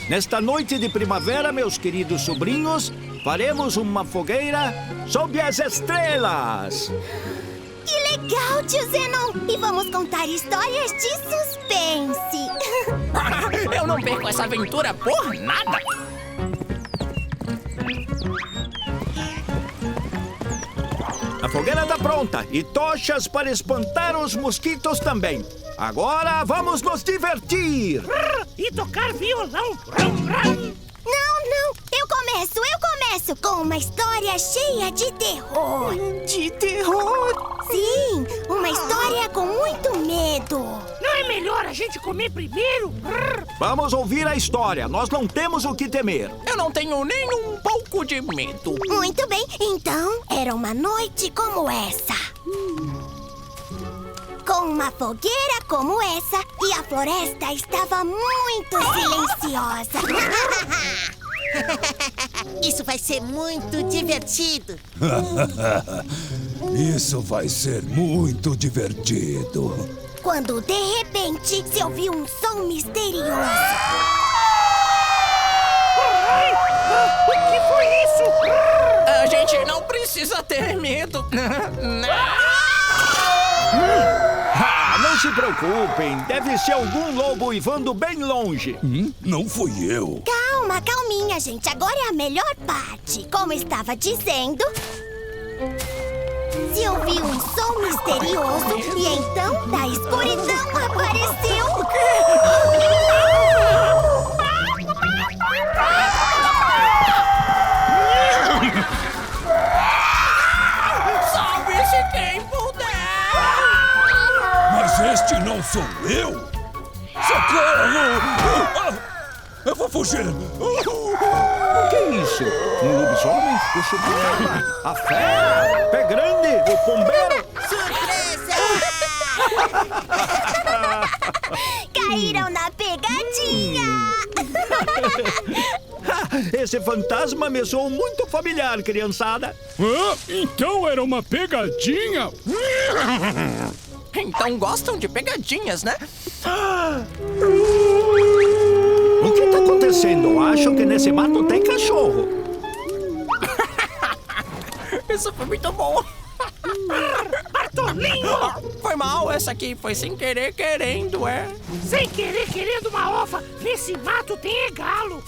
Nesta noite de primavera, meus queridos sobrinhos, faremos uma fogueira sob as estrelas. Que legal, tio Zenon! E vamos contar histórias de suspense. Eu não perco essa aventura por nada. A fogueira está pronta e tochas para espantar os mosquitos também. Agora vamos nos divertir! E tocar violão. Não, eu começo com uma história cheia de terror. De terror? Sim, uma história com muito medo. Não é melhor a gente comer primeiro? Vamos ouvir a história, nós não temos o que temer. Eu não tenho nem um pouco de medo. Muito bem, então era uma noite como essa. Com uma fogueira como essa e a floresta estava muito silenciosa. Isso vai ser muito divertido. Isso vai ser muito divertido. Quando de repente se ouviu um som misterioso. O que foi isso? A gente não precisa ter medo. Não se preocupem, deve ser algum lobo uivando bem longe. Não fui eu. Calminha, gente. Agora é a melhor parte. Como estava dizendo, se ouviu um som misterioso e então da escuridão apareceu... Salve-se quem puder! Mas este não sou eu! Socorro! Eu vou fugir! O que é isso? Um lobisomem? O chupa? A fera? Pé grande? O pombeiro? Surpresa! Caíram na pegadinha! Esse fantasma me soou muito familiar, criançada. Então era uma pegadinha? Então gostam de pegadinhas, né? O que está acontecendo? Acho que nesse mato tem cachorro. Isso foi muito bom. Bartolinho! Foi mal, essa aqui foi sem querer querendo, é. Sem querer, querendo uma ova, nesse mato tem galo.